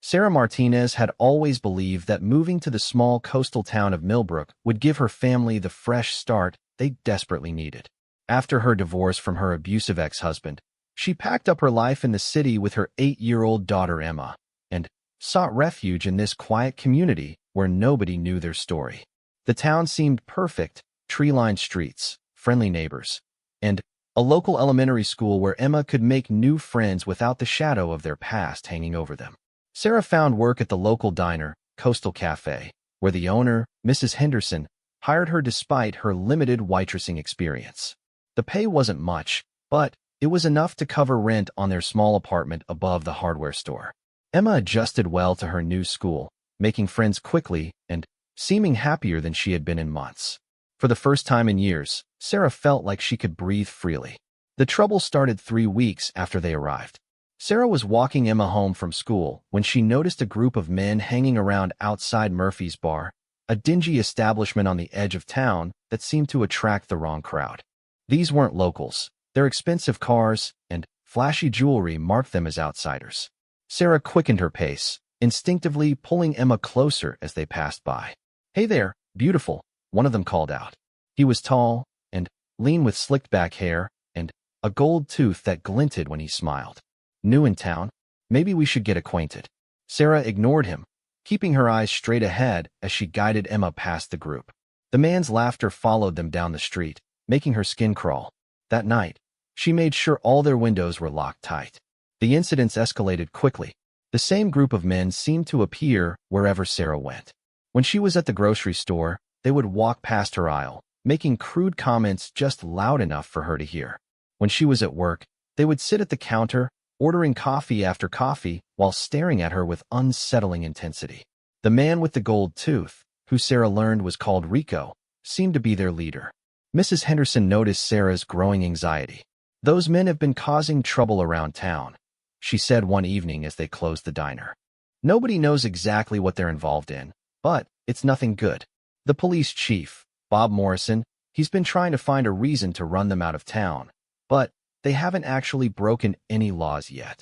Sarah Martinez had always believed that moving to the small coastal town of Millbrook would give her family the fresh start they desperately needed. After her divorce from her abusive ex-husband, she packed up her life in the city with her 8-year-old daughter Emma and sought refuge in this quiet community where nobody knew their story. The town seemed perfect: tree-lined streets, friendly neighbors, and a local elementary school where Emma could make new friends without the shadow of their past hanging over them. Sarah found work at the local diner, Coastal Cafe, where the owner, Mrs. Henderson, hired her despite her limited waitressing experience. The pay wasn't much, but it was enough to cover rent on their small apartment above the hardware store. Emma adjusted well to her new school, making friends quickly and seeming happier than she had been in months. For the first time in years, Sarah felt like she could breathe freely. The trouble started 3 weeks after they arrived. Sarah was walking Emma home from school when she noticed a group of men hanging around outside Murphy's Bar, a dingy establishment on the edge of town that seemed to attract the wrong crowd. These weren't locals. Their expensive cars and flashy jewelry marked them as outsiders. Sarah quickened her pace, instinctively pulling Emma closer as they passed by. "Hey there, beautiful," one of them called out. He was tall and lean with slicked back hair and a gold tooth that glinted when he smiled. "New in town? Maybe we should get acquainted." Sarah ignored him, keeping her eyes straight ahead as she guided Emma past the group. The man's laughter followed them down the street, making her skin crawl. That night, she made sure all their windows were locked tight. The incidents escalated quickly. The same group of men seemed to appear wherever Sarah went. When she was at the grocery store, they would walk past her aisle, making crude comments just loud enough for her to hear. When she was at work, they would sit at the counter, ordering coffee after coffee while staring at her with unsettling intensity. The man with the gold tooth, who Sarah learned was called Rico, seemed to be their leader. Mrs. Henderson noticed Sarah's growing anxiety. "Those men have been causing trouble around town," she said one evening as they closed the diner. "Nobody knows exactly what they're involved in, but it's nothing good. The police chief, Bob Morrison, he's been trying to find a reason to run them out of town, but they haven't actually broken any laws yet."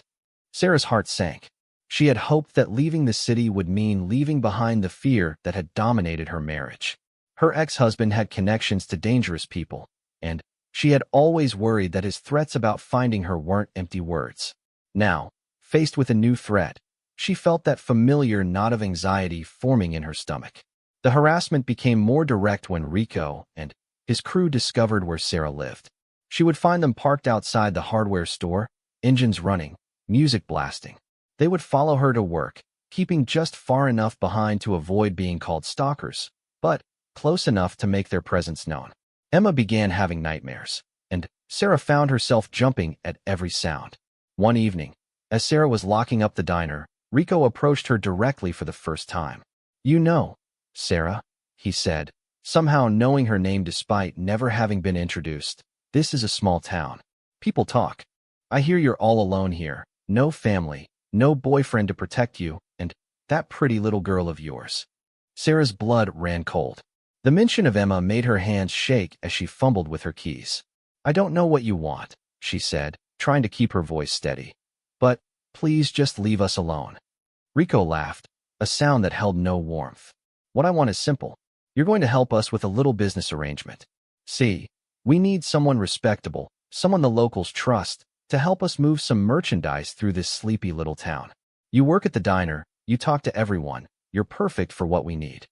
Sarah's heart sank. She had hoped that leaving the city would mean leaving behind the fear that had dominated her marriage. Her ex-husband had connections to dangerous people, and she had always worried that his threats about finding her weren't empty words. Now, faced with a new threat, she felt that familiar knot of anxiety forming in her stomach. The harassment became more direct when Rico and his crew discovered where Sarah lived. She would find them parked outside the hardware store, engines running, music blasting. They would follow her to work, keeping just far enough behind to avoid being called stalkers, but close enough to make their presence known. Emma began having nightmares, and Sarah found herself jumping at every sound. One evening, as Sarah was locking up the diner, Rico approached her directly for the first time. "You know, Sarah," he said, somehow knowing her name despite never having been introduced, "this is a small town. People talk. I hear you're all alone here, no family, no boyfriend to protect you, and that pretty little girl of yours." Sarah's blood ran cold. The mention of Emma made her hands shake as she fumbled with her keys. "I don't know what you want," she said, trying to keep her voice steady. "But please just leave us alone." Rico laughed, a sound that held no warmth. "What I want is simple. You're going to help us with a little business arrangement. See, we need someone respectable, someone the locals trust, to help us move some merchandise through this sleepy little town. You work at the diner, you talk to everyone, you're perfect for what we need."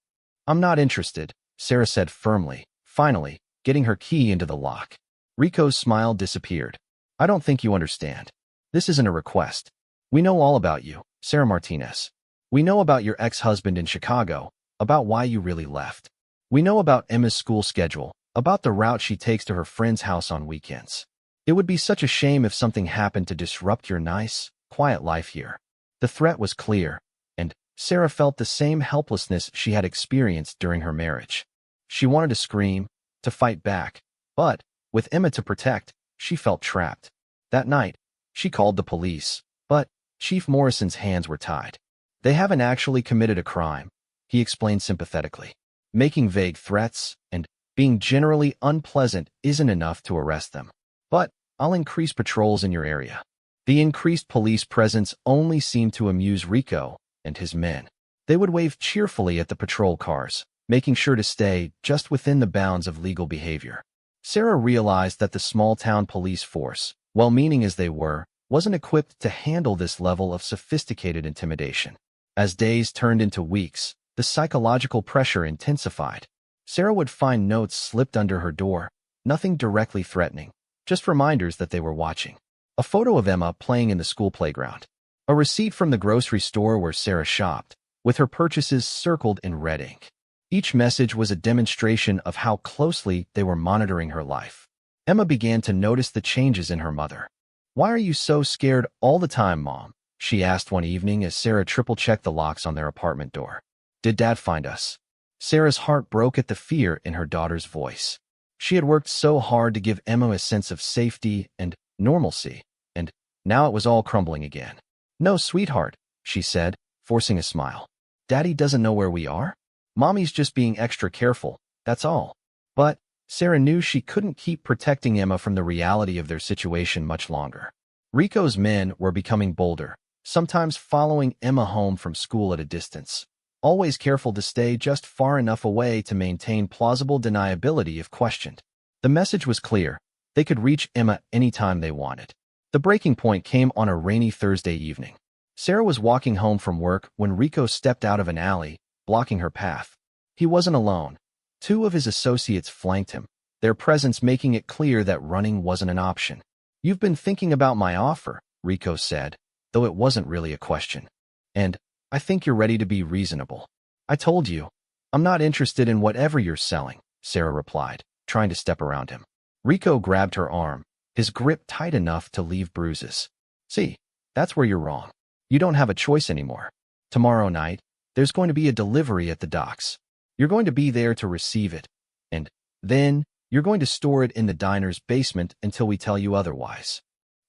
"I'm not interested," Sarah said firmly, finally, getting her key into the lock. Rico's smile disappeared. "I don't think you understand. This isn't a request. We know all about you, Sarah Martinez. We know about your ex-husband in Chicago, about why you really left. We know about Emma's school schedule, about the route she takes to her friend's house on weekends. It would be such a shame if something happened to disrupt your nice, quiet life here." The threat was clear, and Sarah felt the same helplessness she had experienced during her marriage. She wanted to scream, to fight back, but, with Emma to protect, she felt trapped. That night, she called the police, but Chief Morrison's hands were tied. "They haven't actually committed a crime," he explained sympathetically. "Making vague threats and being generally unpleasant isn't enough to arrest them. But I'll increase patrols in your area." The increased police presence only seemed to amuse Rico, and his men. They would wave cheerfully at the patrol cars, making sure to stay just within the bounds of legal behavior. Sarah realized that the small-town police force, well-meaning as they were, wasn't equipped to handle this level of sophisticated intimidation. As days turned into weeks, the psychological pressure intensified. Sarah would find notes slipped under her door, nothing directly threatening, just reminders that they were watching. A photo of Emma playing in the school playground. A receipt from the grocery store where Sarah shopped, with her purchases circled in red ink. Each message was a demonstration of how closely they were monitoring her life. Emma began to notice the changes in her mother. "Why are you so scared all the time, Mom?" she asked one evening as Sarah triple-checked the locks on their apartment door. "Did Dad find us?" Sarah's heart broke at the fear in her daughter's voice. She had worked so hard to give Emma a sense of safety and normalcy, and now it was all crumbling again. "No, sweetheart," she said, forcing a smile. "Daddy doesn't know where we are? Mommy's just being extra careful, that's all." But Sarah knew she couldn't keep protecting Emma from the reality of their situation much longer. Rico's men were becoming bolder, sometimes following Emma home from school at a distance, always careful to stay just far enough away to maintain plausible deniability if questioned. The message was clear. They could reach Emma anytime they wanted. The breaking point came on a rainy Thursday evening. Sarah was walking home from work when Rico stepped out of an alley, blocking her path. He wasn't alone. Two of his associates flanked him, their presence making it clear that running wasn't an option. "You've been thinking about my offer," Rico said, though it wasn't really a question. "And I think you're ready to be reasonable." "I told you, I'm not interested in whatever you're selling," Sarah replied, trying to step around him. Rico grabbed her arm, his grip tight enough to leave bruises. "See, that's where you're wrong. You don't have a choice anymore. Tomorrow night, there's going to be a delivery at the docks. You're going to be there to receive it, and then you're going to store it in the diner's basement until we tell you otherwise."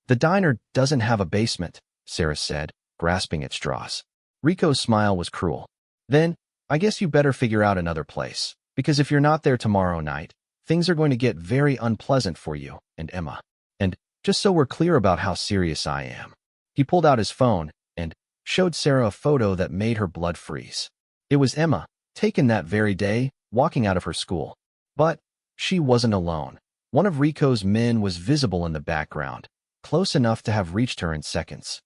"The diner doesn't have a basement," Sarah said, grasping at straws. Rico's smile was cruel. "Then, I guess you better figure out another place, because if you're not there tomorrow night, things are going to get very unpleasant for you and Emma. And just so we're clear about how serious I am." He pulled out his phone and showed Sarah a photo that made her blood freeze. It was Emma, taken that very day, walking out of her school. But she wasn't alone. One of Rico's men was visible in the background, close enough to have reached her in seconds.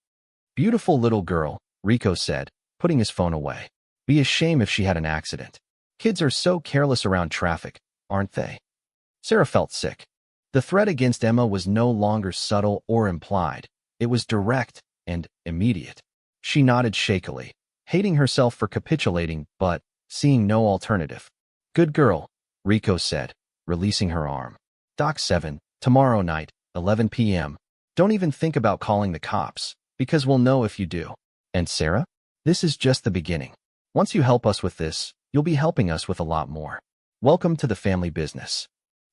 "Beautiful little girl," Rico said, putting his phone away. "Be a shame if she had an accident. Kids are so careless around traffic, aren't they?" Sarah felt sick. The threat against Emma was no longer subtle or implied. It was direct and immediate. She nodded shakily, hating herself for capitulating but seeing no alternative. "Good girl," Rico said, releasing her arm. "Dock 7, tomorrow night, 11 p.m. Don't even think about calling the cops, because we'll know if you do. And Sarah, this is just the beginning. Once you help us with this, you'll be helping us with a lot more. Welcome to the family business."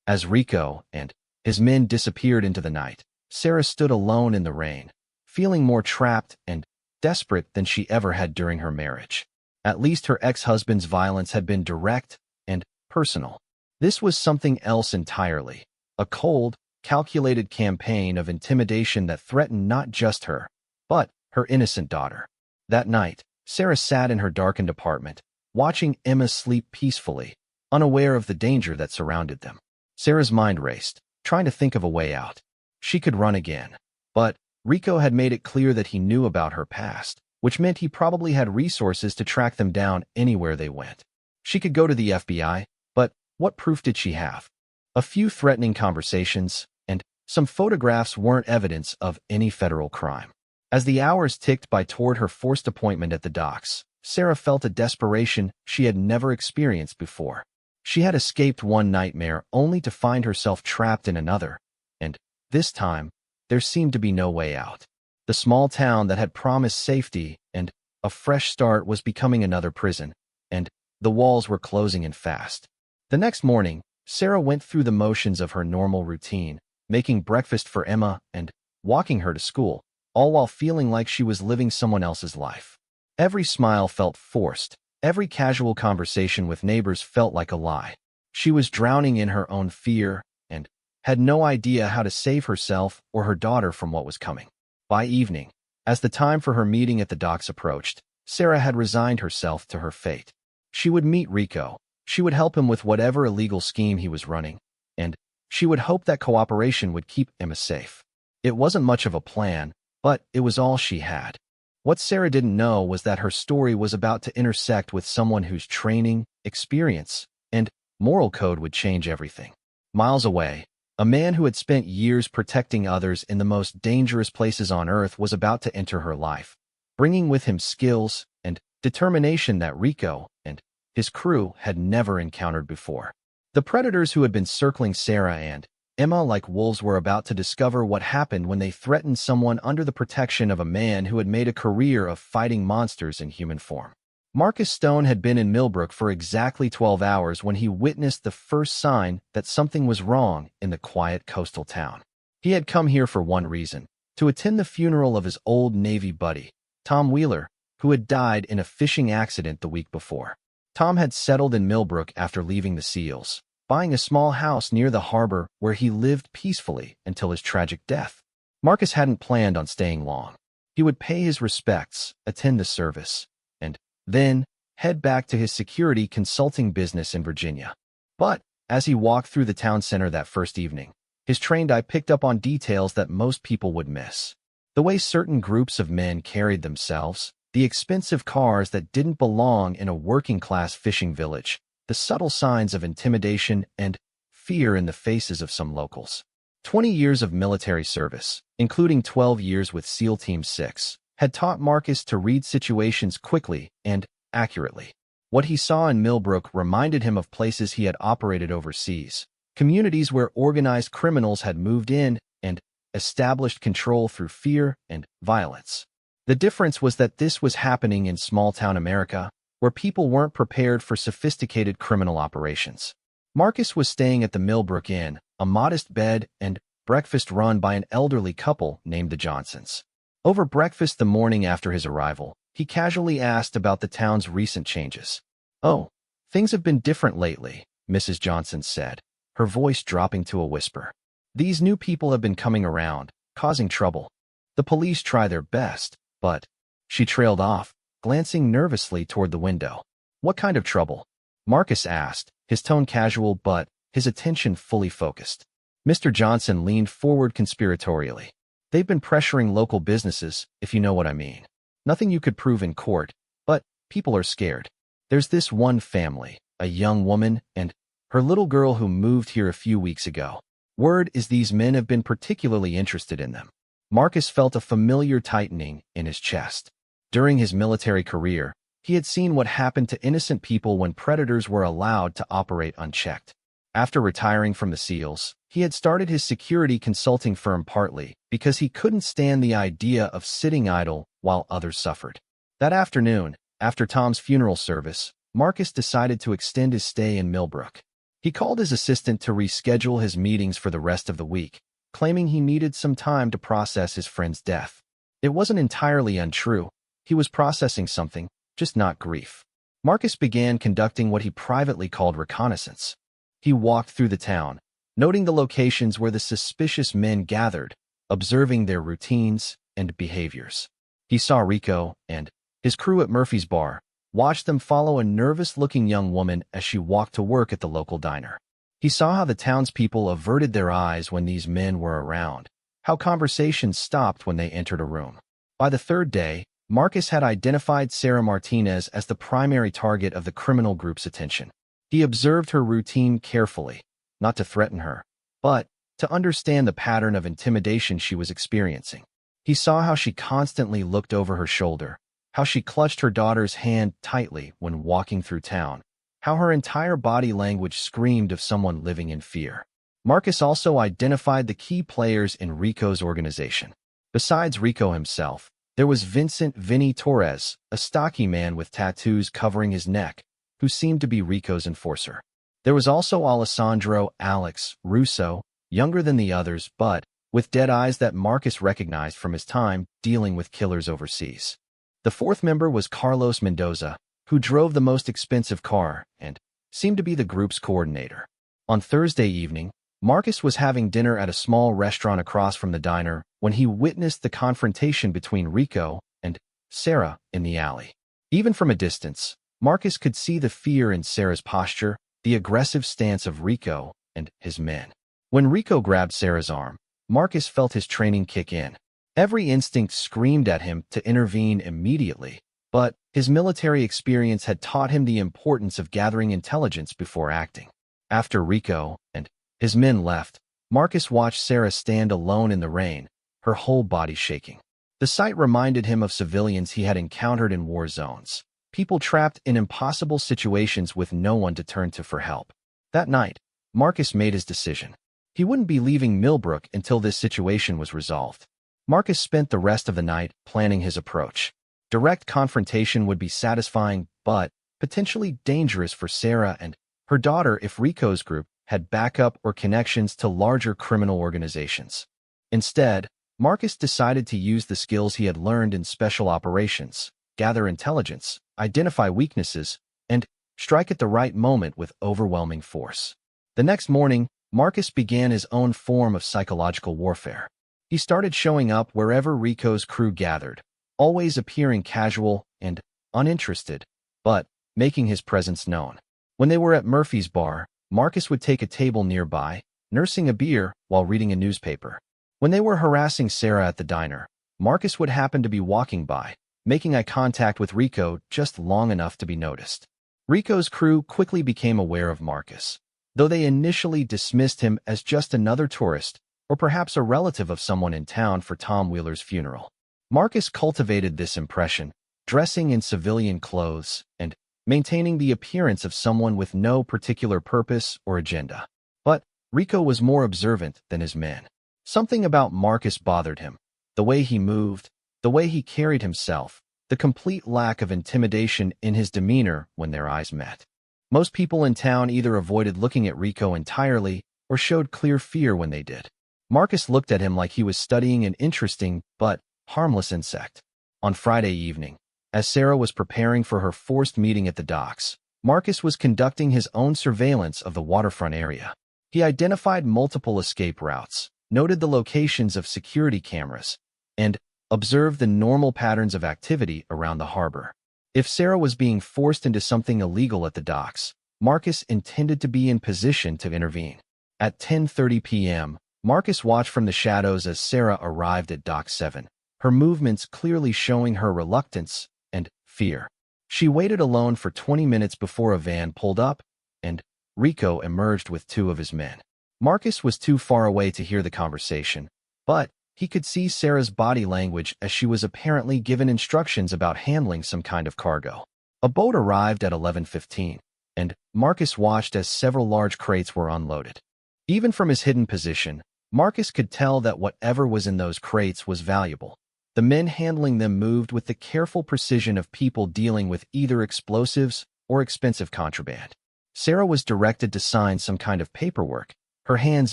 As Rico and his men disappeared into the night, Sarah stood alone in the rain, feeling more trapped and desperate than she ever had during her marriage. At least her ex-husband's violence had been direct and personal. This was something else entirely, a cold, calculated campaign of intimidation that threatened not just her, but her innocent daughter. That night, Sarah sat in her darkened apartment, watching Emma sleep peacefully, unaware of the danger that surrounded them. Sarah's mind raced, trying to think of a way out. She could run again, but Rico had made it clear that he knew about her past, which meant he probably had resources to track them down anywhere they went. She could go to the FBI, but what proof did she have? A few threatening conversations, and some photographs weren't evidence of any federal crime. As the hours ticked by toward her forced appointment at the docks, Sarah felt a desperation she had never experienced before. She had escaped one nightmare only to find herself trapped in another, and this time, there seemed to be no way out. The small town that had promised safety and a fresh start was becoming another prison, and the walls were closing in fast. The next morning, Sarah went through the motions of her normal routine, making breakfast for Emma and walking her to school, all while feeling like she was living someone else's life. Every smile felt forced. Every casual conversation with neighbors felt like a lie. She was drowning in her own fear and had no idea how to save herself or her daughter from what was coming. By evening, as the time for her meeting at the docks approached, Sarah had resigned herself to her fate. She would meet Rico, she would help him with whatever illegal scheme he was running, and she would hope that cooperation would keep Emma safe. It wasn't much of a plan, but it was all she had. What Sarah didn't know was that her story was about to intersect with someone whose training, experience, and moral code would change everything. Miles away, a man who had spent years protecting others in the most dangerous places on Earth was about to enter her life, bringing with him skills and determination that Rico and his crew had never encountered before. The predators who had been circling Sarah and Emma like wolves were about to discover what happened when they threatened someone under the protection of a man who had made a career of fighting monsters in human form. Marcus Stone had been in Millbrook for exactly 12 hours when he witnessed the first sign that something was wrong in the quiet coastal town. He had come here for one reason: to attend the funeral of his old Navy buddy, Tom Wheeler, who had died in a fishing accident the week before. Tom had settled in Millbrook after leaving the SEALs, buying a small house near the harbor where he lived peacefully until his tragic death. Marcus hadn't planned on staying long. He would pay his respects, attend the service, and then head back to his security consulting business in Virginia. But as he walked through the town center that first evening, his trained eye picked up on details that most people would miss. The way certain groups of men carried themselves, the expensive cars that didn't belong in a working-class fishing village, the subtle signs of intimidation and fear in the faces of some locals. 20 years of military service, including 12 years with SEAL Team 6, had taught Marcus to read situations quickly and accurately. What he saw in Millbrook reminded him of places he had operated overseas, communities where organized criminals had moved in and established control through fear and violence. The difference was that this was happening in small-town America, where people weren't prepared for sophisticated criminal operations. Marcus was staying at the Millbrook Inn, a modest bed and breakfast run by an elderly couple named the Johnsons. Over breakfast the morning after his arrival, he casually asked about the town's recent changes. "Oh, things have been different lately," Mrs. Johnson said, her voice dropping to a whisper. "These new people have been coming around, causing trouble. The police try their best, but—" She trailed off, glancing nervously toward the window. "What kind of trouble?" Marcus asked, his tone casual but his attention fully focused. Mr. Johnson leaned forward conspiratorially. "They've been pressuring local businesses, if you know what I mean. Nothing you could prove in court, but people are scared. There's this one family, a young woman and her little girl who moved here a few weeks ago. Word is these men have been particularly interested in them." Marcus felt a familiar tightening in his chest. During his military career, he had seen what happened to innocent people when predators were allowed to operate unchecked. After retiring from the SEALs, he had started his security consulting firm partly because he couldn't stand the idea of sitting idle while others suffered. That afternoon, after Tom's funeral service, Marcus decided to extend his stay in Millbrook. He called his assistant to reschedule his meetings for the rest of the week, claiming he needed some time to process his friend's death. It wasn't entirely untrue. He was processing something, just not grief. Marcus began conducting what he privately called reconnaissance. He walked through the town, noting the locations where the suspicious men gathered, observing their routines and behaviors. He saw Rico and his crew at Murphy's Bar, watched them follow a nervous-looking young woman as she walked to work at the local diner. He saw how the townspeople averted their eyes when these men were around, how conversations stopped when they entered a room. By the third day, Marcus had identified Sarah Martinez as the primary target of the criminal group's attention. He observed her routine carefully, not to threaten her, but to understand the pattern of intimidation she was experiencing. He saw how she constantly looked over her shoulder, how she clutched her daughter's hand tightly when walking through town, how her entire body language screamed of someone living in fear. Marcus also identified the key players in Rico's organization. Besides Rico himself, there was Vincent "Vinny" Torres, a stocky man with tattoos covering his neck, who seemed to be Rico's enforcer. There was also Alessandro "Alex" Russo, younger than the others but with dead eyes that Marcus recognized from his time dealing with killers overseas. The fourth member was Carlos Mendoza, who drove the most expensive car and seemed to be the group's coordinator. On Thursday evening, Marcus was having dinner at a small restaurant across from the diner when he witnessed the confrontation between Rico and Sarah in the alley. Even from a distance, Marcus could see the fear in Sarah's posture, the aggressive stance of Rico and his men. When Rico grabbed Sarah's arm, Marcus felt his training kick in. Every instinct screamed at him to intervene immediately, but his military experience had taught him the importance of gathering intelligence before acting. After Rico and his men left, Marcus watched Sarah stand alone in the rain, her whole body shaking. The sight reminded him of civilians he had encountered in war zones, people trapped in impossible situations with no one to turn to for help. That night, Marcus made his decision. He wouldn't be leaving Millbrook until this situation was resolved. Marcus spent the rest of the night planning his approach. Direct confrontation would be satisfying, but potentially dangerous for Sarah and her daughter if Rico's group had backup or connections to larger criminal organizations. Instead, Marcus decided to use the skills he had learned in special operations, gather intelligence, identify weaknesses, and strike at the right moment with overwhelming force. The next morning, Marcus began his own form of psychological warfare. He started showing up wherever Rico's crew gathered, always appearing casual and uninterested, but making his presence known. When they were at Murphy's bar, Marcus would take a table nearby, nursing a beer while reading a newspaper. When they were harassing Sarah at the diner, Marcus would happen to be walking by, making eye contact with Rico just long enough to be noticed. Rico's crew quickly became aware of Marcus, though they initially dismissed him as just another tourist or perhaps a relative of someone in town for Tom Wheeler's funeral. Marcus cultivated this impression, dressing in civilian clothes and maintaining the appearance of someone with no particular purpose or agenda. But Rico was more observant than his men. Something about Marcus bothered him, the way he moved, the way he carried himself, the complete lack of intimidation in his demeanor when their eyes met. Most people in town either avoided looking at Rico entirely or showed clear fear when they did. Marcus looked at him like he was studying an interesting but harmless insect. On Friday evening, as Sarah was preparing for her forced meeting at the docks, Marcus was conducting his own surveillance of the waterfront area. He identified multiple escape routes, noted the locations of security cameras, and observed the normal patterns of activity around the harbor. If Sarah was being forced into something illegal at the docks, Marcus intended to be in position to intervene. At 10:30 p.m., Marcus watched from the shadows as Sarah arrived at Dock 7, her movements clearly showing her reluctance and fear. She waited alone for 20 minutes before a van pulled up, and Rico emerged with two of his men. Marcus was too far away to hear the conversation, but he could see Sarah's body language as she was apparently given instructions about handling some kind of cargo. A boat arrived at 11:15, and Marcus watched as several large crates were unloaded. Even from his hidden position, Marcus could tell that whatever was in those crates was valuable. The men handling them moved with the careful precision of people dealing with either explosives or expensive contraband. Sarah was directed to sign some kind of paperwork, her hands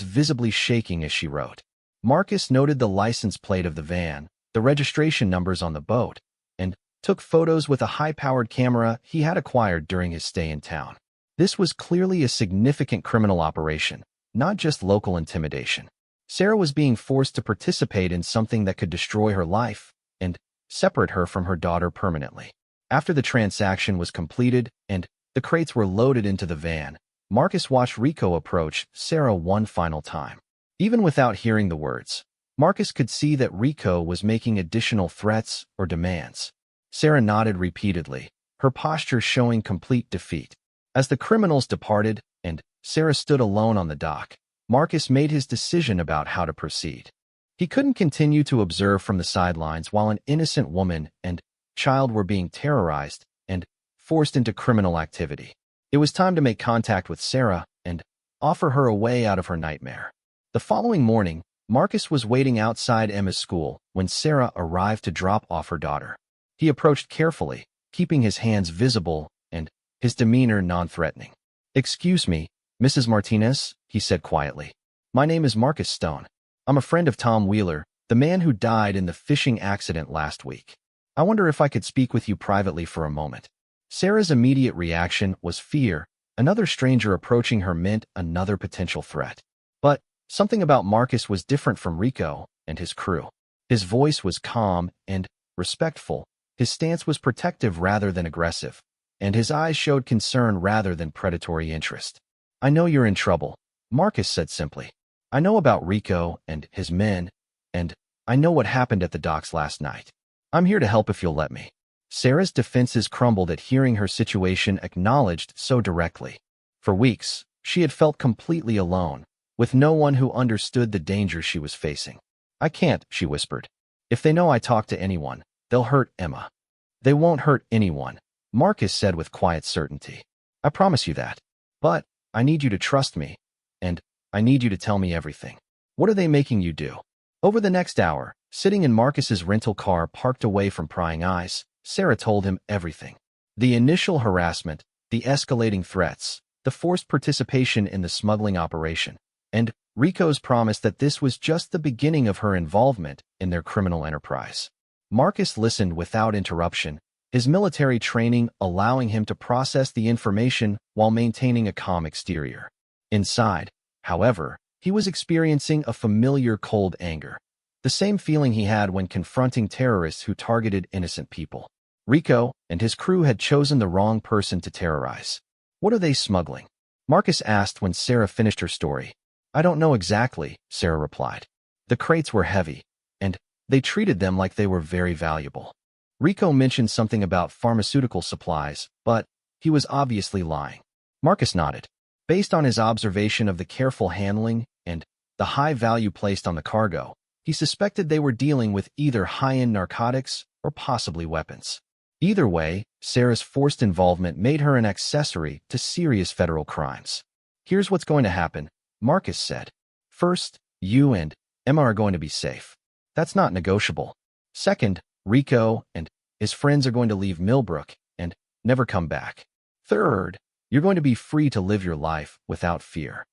visibly shaking as she wrote. Marcus noted the license plate of the van, the registration numbers on the boat, and took photos with a high-powered camera he had acquired during his stay in town. This was clearly a significant criminal operation, not just local intimidation. Sarah was being forced to participate in something that could destroy her life and separate her from her daughter permanently. After the transaction was completed and the crates were loaded into the van, Marcus watched Rico approach Sarah one final time. Even without hearing the words, Marcus could see that Rico was making additional threats or demands. Sarah nodded repeatedly, her posture showing complete defeat. As the criminals departed and Sarah stood alone on the dock, Marcus made his decision about how to proceed. He couldn't continue to observe from the sidelines while an innocent woman and child were being terrorized and forced into criminal activity. It was time to make contact with Sarah and offer her a way out of her nightmare. The following morning, Marcus was waiting outside Emma's school when Sarah arrived to drop off her daughter. He approached carefully, keeping his hands visible and his demeanor non-threatening. "Excuse me, Mrs. Martinez," he said quietly. "My name is Marcus Stone. I'm a friend of Tom Wheeler, the man who died in the fishing accident last week. I wonder if I could speak with you privately for a moment." Sarah's immediate reaction was fear. Another stranger approaching her meant another potential threat. But something about Marcus was different from Rico and his crew. His voice was calm and respectful, His stance was protective rather than aggressive, and his eyes showed concern rather than predatory interest. "I know you're in trouble," Marcus said simply. "I know about Rico and his men, and I know what happened at the docks last night. I'm here to help if you'll let me." Sarah's defenses crumbled at hearing her situation acknowledged so directly. For weeks, she had felt completely alone, with no one who understood the danger she was facing. "I can't," she whispered. "If they know I talk to anyone, they'll hurt Emma." "They won't hurt anyone," Marcus said with quiet certainty. "I promise you that. But I need you to trust me, and I need you to tell me everything. What are they making you do?" Over the next hour, sitting in Marcus's rental car parked away from prying eyes, Sarah told him everything. The initial harassment, the escalating threats, the forced participation in the smuggling operation, and Rico's promise that this was just the beginning of her involvement in their criminal enterprise. Marcus listened without interruption, his military training allowing him to process the information while maintaining a calm exterior. Inside, however, he was experiencing a familiar cold anger, the same feeling he had when confronting terrorists who targeted innocent people. Rico and his crew had chosen the wrong person to terrorize. "What are they smuggling?" Marcus asked when Sarah finished her story. "I don't know exactly," Sarah replied. "The crates were heavy, and they treated them like they were very valuable." Rico mentioned something about pharmaceutical supplies, but he was obviously lying. Marcus nodded. Based on his observation of the careful handling and the high value placed on the cargo, he suspected they were dealing with either high-end narcotics or possibly weapons. Either way, Sarah's forced involvement made her an accessory to serious federal crimes. "Here's what's going to happen," Marcus said. "First, you and Emma are going to be safe. That's not negotiable. Second, Rico and his friends are going to leave Millbrook and never come back. Third, you're going to be free to live your life without fear."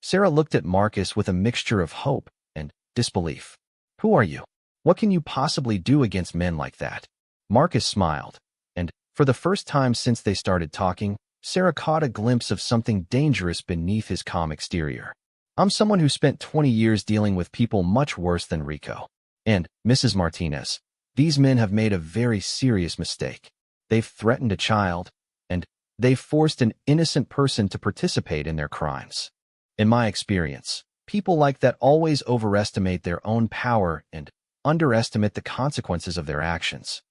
Sarah looked at Marcus with a mixture of hope and disbelief. "Who are you? What can you possibly do against men like that?" Marcus smiled, and for the first time since they started talking, Sarah caught a glimpse of something dangerous beneath his calm exterior. "I'm someone who spent 20 years dealing with people much worse than Rico. And, Mrs. Martinez, these men have made a very serious mistake. They've threatened a child, and they've forced an innocent person to participate in their crimes. In my experience, people like that always overestimate their own power and underestimate the consequences of their actions."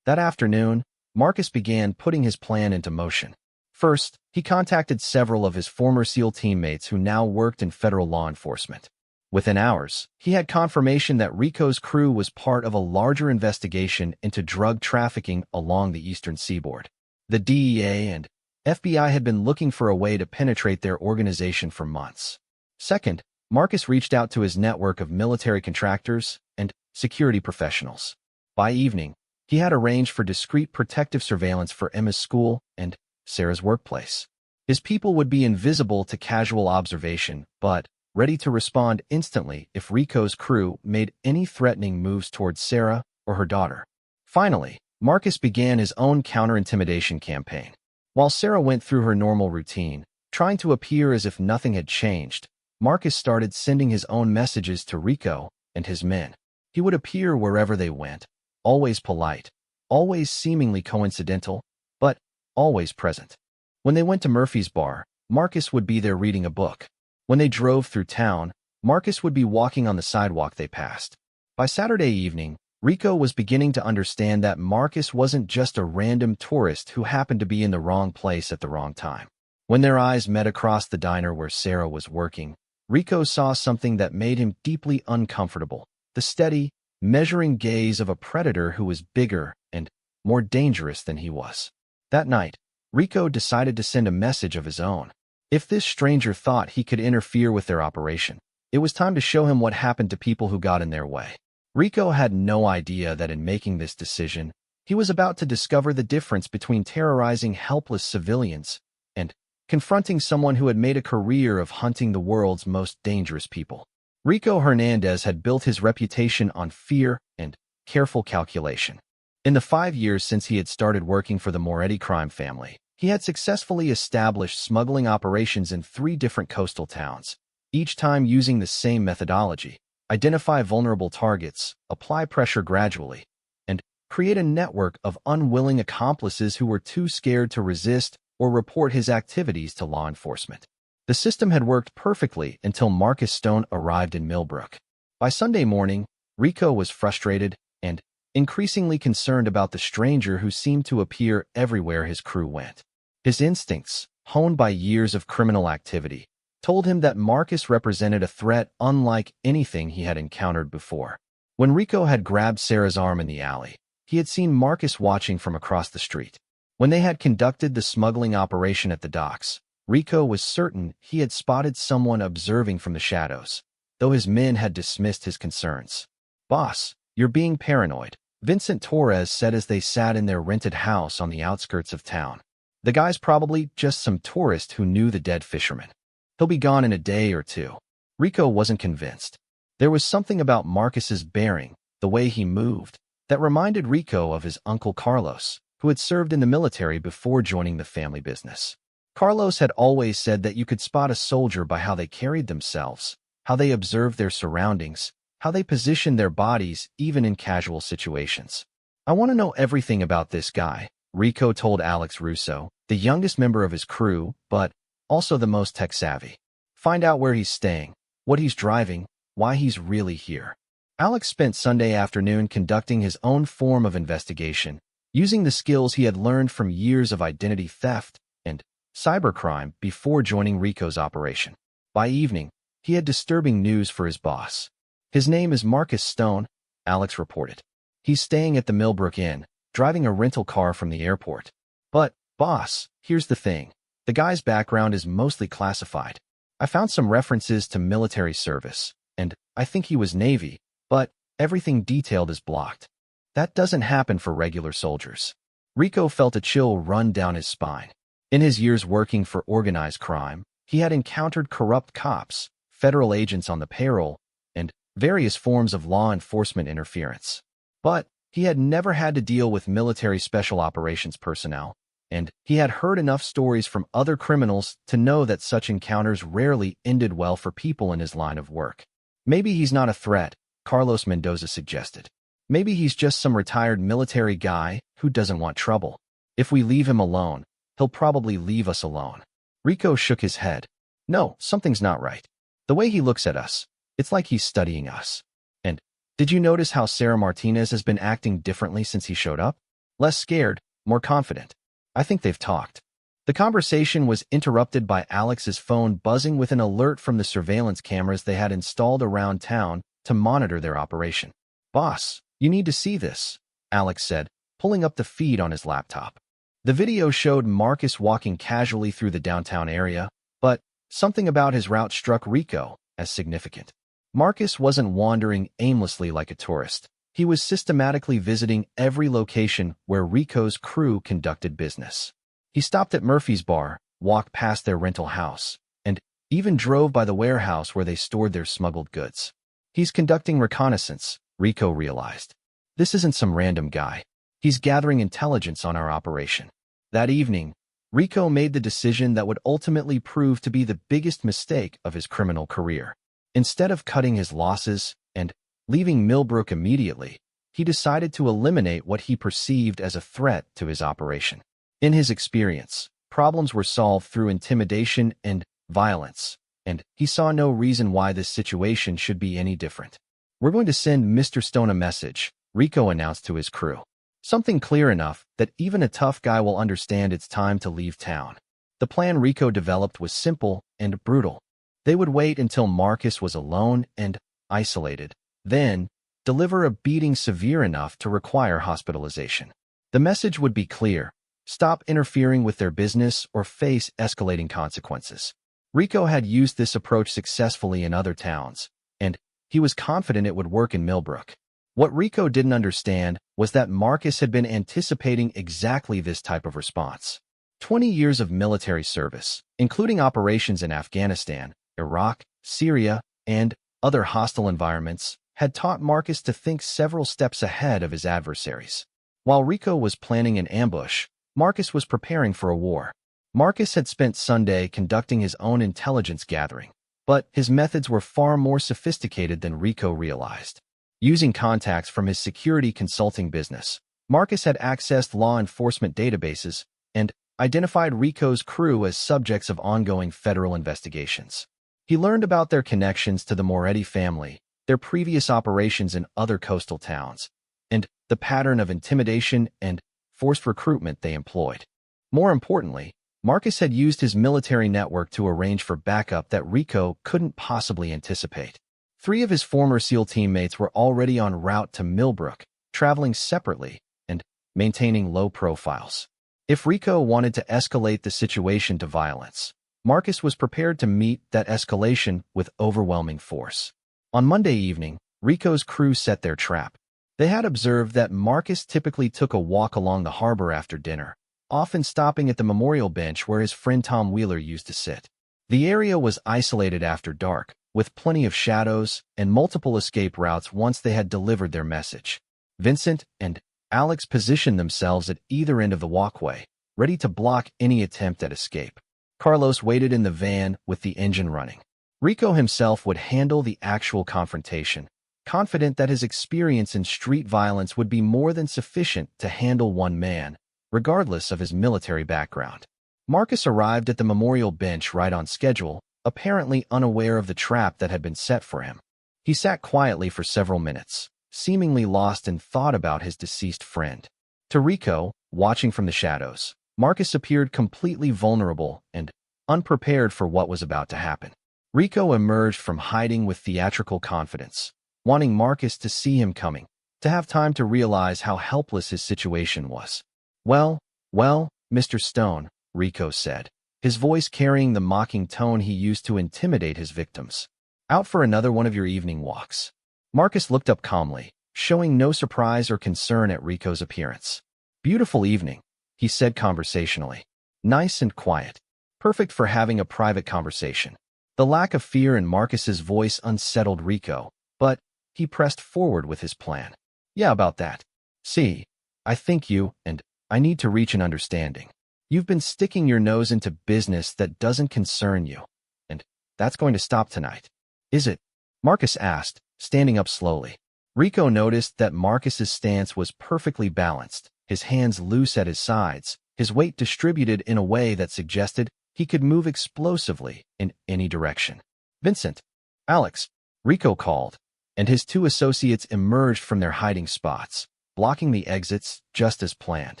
That afternoon, Marcus began putting his plan into motion. First, he contacted several of his former SEAL teammates who now worked in federal law enforcement. Within hours, he had confirmation that Rico's crew was part of a larger investigation into drug trafficking along the eastern seaboard. The DEA and FBI had been looking for a way to penetrate their organization for months. Second, Marcus reached out to his network of military contractors and security professionals. By evening, he had arranged for discreet protective surveillance for Emma's school and Sarah's workplace. His people would be invisible to casual observation, but ready to respond instantly if Rico's crew made any threatening moves towards Sarah or her daughter. Finally, Marcus began his own counter-intimidation campaign. While Sarah went through her normal routine, trying to appear as if nothing had changed, Marcus started sending his own messages to Rico and his men. He would appear wherever they went, always polite, always seemingly coincidental, but always present. When they went to Murphy's bar, Marcus would be there reading a book. When they drove through town, Marcus would be walking on the sidewalk they passed. By Saturday evening, Rico was beginning to understand that Marcus wasn't just a random tourist who happened to be in the wrong place at the wrong time. When their eyes met across the diner where Sarah was working, Rico saw something that made him deeply uncomfortable: the steady, measuring gaze of a predator who was bigger and more dangerous than he was. That night, Rico decided to send a message of his own. If this stranger thought he could interfere with their operation, it was time to show him what happened to people who got in their way. Rico had no idea that in making this decision, he was about to discover the difference between terrorizing helpless civilians and confronting someone who had made a career of hunting the world's most dangerous people. Rico Hernandez had built his reputation on fear and careful calculation. In the 5 years since he had started working for the Moretti crime family, he had successfully established smuggling operations in 3 different coastal towns, each time using the same methodology: identify vulnerable targets, apply pressure gradually, and create a network of unwilling accomplices who were too scared to resist or report his activities to law enforcement. The system had worked perfectly until Marcus Stone arrived in Millbrook. By Sunday morning, Rico was frustrated and increasingly concerned about the stranger who seemed to appear everywhere his crew went. His instincts, honed by years of criminal activity, told him that Marcus represented a threat unlike anything he had encountered before. When Rico had grabbed Sarah's arm in the alley, he had seen Marcus watching from across the street. When they had conducted the smuggling operation at the docks, Rico was certain he had spotted someone observing from the shadows, though his men had dismissed his concerns. "Boss, you're being paranoid," Vincent Torres said as they sat in their rented house on the outskirts of town. "The guy's probably just some tourist who knew the dead fisherman. He'll be gone in a day or two." Rico wasn't convinced. There was something about Marcus's bearing, the way he moved, that reminded Rico of his uncle Carlos, who had served in the military before joining the family business. Carlos had always said that you could spot a soldier by how they carried themselves, how they observed their surroundings, how they positioned their bodies even in casual situations. "I want to know everything about this guy," Rico told Alex Russo, the youngest member of his crew, but also the most tech-savvy. "Find out where he's staying, what he's driving, why he's really here." Alex spent Sunday afternoon conducting his own form of investigation, using the skills he had learned from years of identity theft and cybercrime before joining Rico's operation. By evening, he had disturbing news for his boss. "His name is Marcus Stone," Alex reported. "He's staying at the Millbrook Inn, driving a rental car from the airport. But, boss, here's the thing. The guy's background is mostly classified. I found some references to military service, and I think he was Navy, but everything detailed is blocked. That doesn't happen for regular soldiers." Rico felt a chill run down his spine. In his years working for organized crime, he had encountered corrupt cops, federal agents on the payroll, and various forms of law enforcement interference. But he had never had to deal with military special operations personnel, and he had heard enough stories from other criminals to know that such encounters rarely ended well for people in his line of work. "Maybe he's not a threat," Carlos Mendoza suggested. "Maybe he's just some retired military guy who doesn't want trouble. If we leave him alone, he'll probably leave us alone." Rico shook his head. "No, something's not right. The way he looks at us, it's like he's studying us. And did you notice how Sarah Martinez has been acting differently since he showed up? Less scared, more confident. I think they've talked." The conversation was interrupted by Alex's phone buzzing with an alert from the surveillance cameras they had installed around town to monitor their operation. "Boss, you need to see this," Alex said, pulling up the feed on his laptop. The video showed Marcus walking casually through the downtown area, but something about his route struck Rico as significant. Marcus wasn't wandering aimlessly like a tourist. He was systematically visiting every location where Rico's crew conducted business. He stopped at Murphy's Bar, walked past their rental house, and even drove by the warehouse where they stored their smuggled goods. "He's conducting reconnaissance," Rico realized. "This isn't some random guy. He's gathering intelligence on our operation." That evening, Rico made the decision that would ultimately prove to be the biggest mistake of his criminal career. Instead of cutting his losses and leaving Millbrook immediately, he decided to eliminate what he perceived as a threat to his operation. In his experience, problems were solved through intimidation and violence, and he saw no reason why this situation should be any different. "We're going to send Mr. Stone a message," Rico announced to his crew. "Something clear enough that even a tough guy will understand it's time to leave town." The plan Rico developed was simple and brutal. They would wait until Marcus was alone and isolated, then deliver a beating severe enough to require hospitalization. The message would be clear: stop interfering with their business or face escalating consequences. Rico had used this approach successfully in other towns, and he was confident it would work in Millbrook. What Rico didn't understand was that Marcus had been anticipating exactly this type of response. 20 years of military service, including operations in Afghanistan, Iraq, Syria, and other hostile environments, had taught Marcus to think several steps ahead of his adversaries. While Rico was planning an ambush, Marcus was preparing for a war. Marcus had spent Sunday conducting his own intelligence gathering, but his methods were far more sophisticated than Rico realized. Using contacts from his security consulting business, Marcus had accessed law enforcement databases and identified Rico's crew as subjects of ongoing federal investigations. He learned about their connections to the Moretti family, their previous operations in other coastal towns, and the pattern of intimidation and forced recruitment they employed. More importantly, Marcus had used his military network to arrange for backup that Rico couldn't possibly anticipate. 3 of his former SEAL teammates were already en route to Millbrook, traveling separately and maintaining low profiles. If Rico wanted to escalate the situation to violence, Marcus was prepared to meet that escalation with overwhelming force. On Monday evening, Rico's crew set their trap. They had observed that Marcus typically took a walk along the harbor after dinner, often stopping at the memorial bench where his friend Tom Wheeler used to sit. The area was isolated after dark, with plenty of shadows and multiple escape routes once they had delivered their message. Vincent and Alex positioned themselves at either end of the walkway, ready to block any attempt at escape. Carlos waited in the van with the engine running. Rico himself would handle the actual confrontation, confident that his experience in street violence would be more than sufficient to handle one man, regardless of his military background. Marcus arrived at the memorial bench right on schedule, apparently unaware of the trap that had been set for him. He sat quietly for several minutes, seemingly lost in thought about his deceased friend. To Rico, watching from the shadows, Marcus appeared completely vulnerable and unprepared for what was about to happen. Rico emerged from hiding with theatrical confidence, wanting Marcus to see him coming, to have time to realize how helpless his situation was. Well, Mr. Stone, Rico said, his voice carrying the mocking tone he used to intimidate his victims. Out for another one of your evening walks. Marcus looked up calmly, showing no surprise or concern at Rico's appearance. Beautiful evening, he said conversationally. Nice and quiet. Perfect for having a private conversation. The lack of fear in Marcus's voice unsettled Rico, but he pressed forward with his plan. Yeah, about that. See, I think you and I need to reach an understanding. You've been sticking your nose into business that doesn't concern you, and that's going to stop tonight. Is it? Marcus asked, standing up slowly. Rico noticed that Marcus's stance was perfectly balanced, his hands loose at his sides, his weight distributed in a way that suggested he could move explosively in any direction. Vincent, Alex, Rico called, and his 2 associates emerged from their hiding spots, blocking the exits just as planned.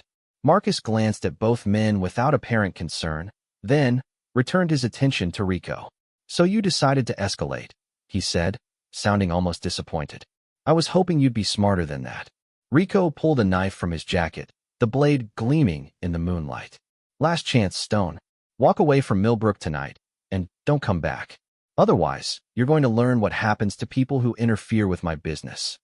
Marcus glanced at both men without apparent concern, then returned his attention to Rico. So you decided to escalate, he said, sounding almost disappointed. I was hoping you'd be smarter than that. Rico pulled a knife from his jacket, the blade gleaming in the moonlight. Last chance, Stone. Walk away from Millbrook tonight, and don't come back. Otherwise, you're going to learn what happens to people who interfere with my business.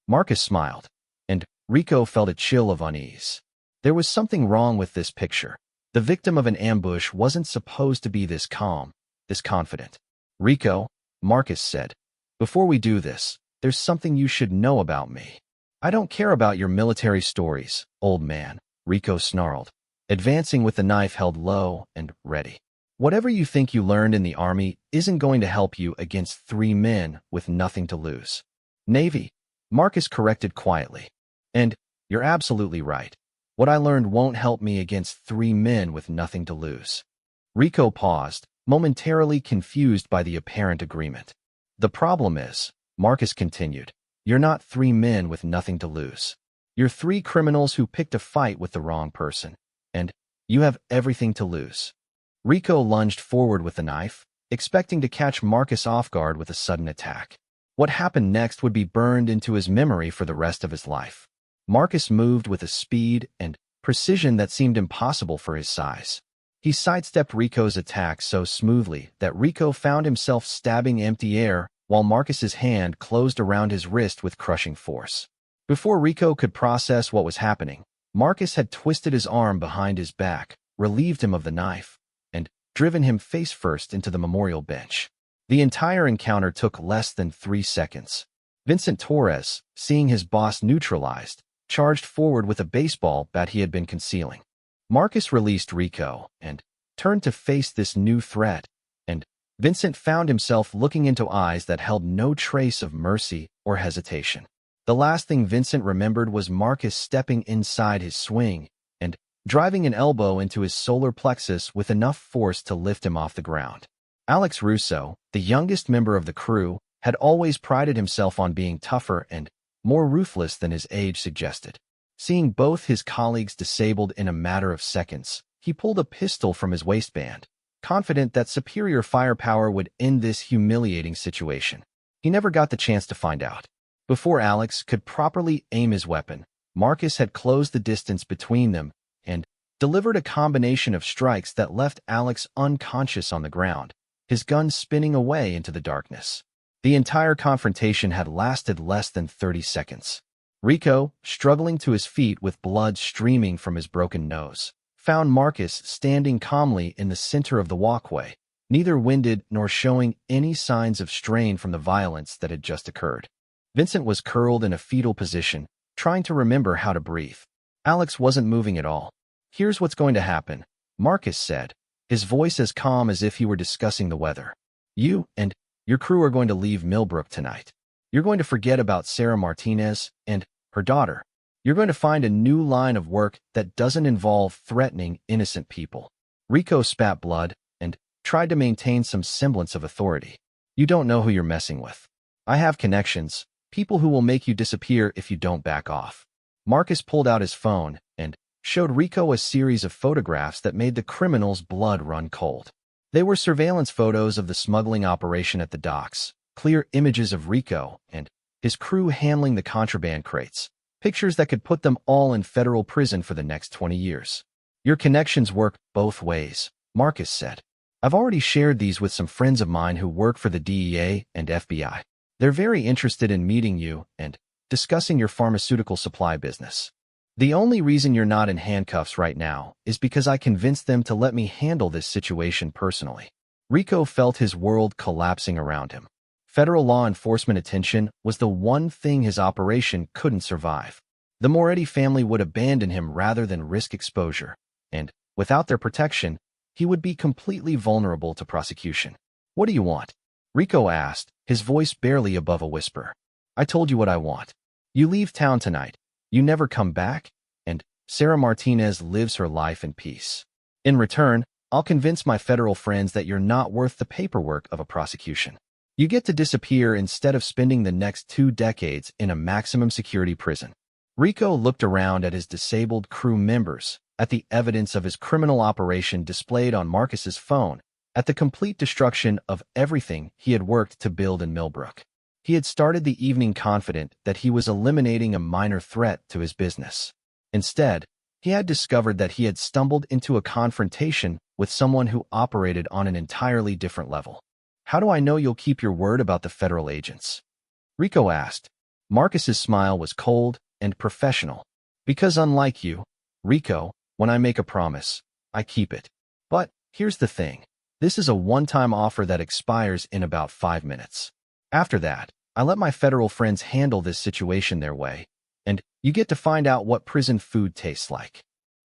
Marcus smiled, and Rico felt a chill of unease. There was something wrong with this picture. The victim of an ambush wasn't supposed to be this calm, this confident. Rico, Marcus said, before we do this, there's something you should know about me. I don't care about your military stories, old man, Rico snarled, advancing with the knife held low and ready. Whatever you think you learned in the army isn't going to help you against 3 men with nothing to lose. Navy, Marcus corrected quietly. And you're absolutely right. What I learned won't help me against 3 men with nothing to lose. Rico paused, momentarily confused by the apparent agreement. The problem is, Marcus continued, you're not 3 men with nothing to lose. You're 3 criminals who picked a fight with the wrong person, and you have everything to lose. Rico lunged forward with the knife, expecting to catch Marcus off guard with a sudden attack. What happened next would be burned into his memory for the rest of his life. Marcus moved with a speed and precision that seemed impossible for his size. He sidestepped Rico's attack so smoothly that Rico found himself stabbing empty air while Marcus's hand closed around his wrist with crushing force. Before Rico could process what was happening, Marcus had twisted his arm behind his back, relieved him of the knife, and driven him face first into the memorial bench. The entire encounter took less than 3 seconds. Vincent Torres, seeing his boss neutralized, charged forward with a baseball bat he had been concealing. Marcus released Rico and turned to face this new threat, and Vincent found himself looking into eyes that held no trace of mercy or hesitation. The last thing Vincent remembered was Marcus stepping inside his swing and driving an elbow into his solar plexus with enough force to lift him off the ground. Alex Russo, the youngest member of the crew, had always prided himself on being tougher and more ruthless than his age suggested. Seeing both his colleagues disabled in a matter of seconds, he pulled a pistol from his waistband, confident that superior firepower would end this humiliating situation. He never got the chance to find out. Before Alex could properly aim his weapon, Marcus had closed the distance between them and delivered a combination of strikes that left Alex unconscious on the ground, his gun spinning away into the darkness. The entire confrontation had lasted less than 30 seconds. Rico, struggling to his feet with blood streaming from his broken nose, found Marcus standing calmly in the center of the walkway, neither winded nor showing any signs of strain from the violence that had just occurred. Vincent was curled in a fetal position, trying to remember how to breathe. Alex wasn't moving at all. "Here's what's going to happen," Marcus said, his voice as calm as if he were discussing the weather. "You and your crew are going to leave Millbrook tonight. You're going to forget about Sarah Martinez and her daughter. You're going to find a new line of work that doesn't involve threatening innocent people." Rico spat blood and tried to maintain some semblance of authority. "You don't know who you're messing with. I have connections, people who will make you disappear if you don't back off." Marcus pulled out his phone and showed Rico a series of photographs that made the criminal's blood run cold. They were surveillance photos of the smuggling operation at the docks, clear images of Rico and his crew handling the contraband crates, pictures that could put them all in federal prison for the next 20 years. "Your connections work both ways," Marcus said. "I've already shared these with some friends of mine who work for the DEA and FBI. They're very interested in meeting you and discussing your pharmaceutical supply business. The only reason you're not in handcuffs right now is because I convinced them to let me handle this situation personally." Rico felt his world collapsing around him. Federal law enforcement attention was the one thing his operation couldn't survive. The Moretti family would abandon him rather than risk exposure, and without their protection, he would be completely vulnerable to prosecution. "What do you want?" Rico asked, his voice barely above a whisper. "I told you what I want. You leave town tonight, you never come back, and Sarah Martinez lives her life in peace. In return, I'll convince my federal friends that you're not worth the paperwork of a prosecution. You get to disappear instead of spending the next 2 decades in a maximum security prison." Rico looked around at his disabled crew members, at the evidence of his criminal operation displayed on Marcus's phone, at the complete destruction of everything he had worked to build in Millbrook. He had started the evening confident that he was eliminating a minor threat to his business. Instead, he had discovered that he had stumbled into a confrontation with someone who operated on an entirely different level. "How do I know you'll keep your word about the federal agents?" Rico asked. Marcus's smile was cold and professional. "Because unlike you, Rico, when I make a promise, I keep it. But here's the thing. This is a one-time offer that expires in about 5 minutes. After that, I let my federal friends handle this situation their way, and you get to find out what prison food tastes like."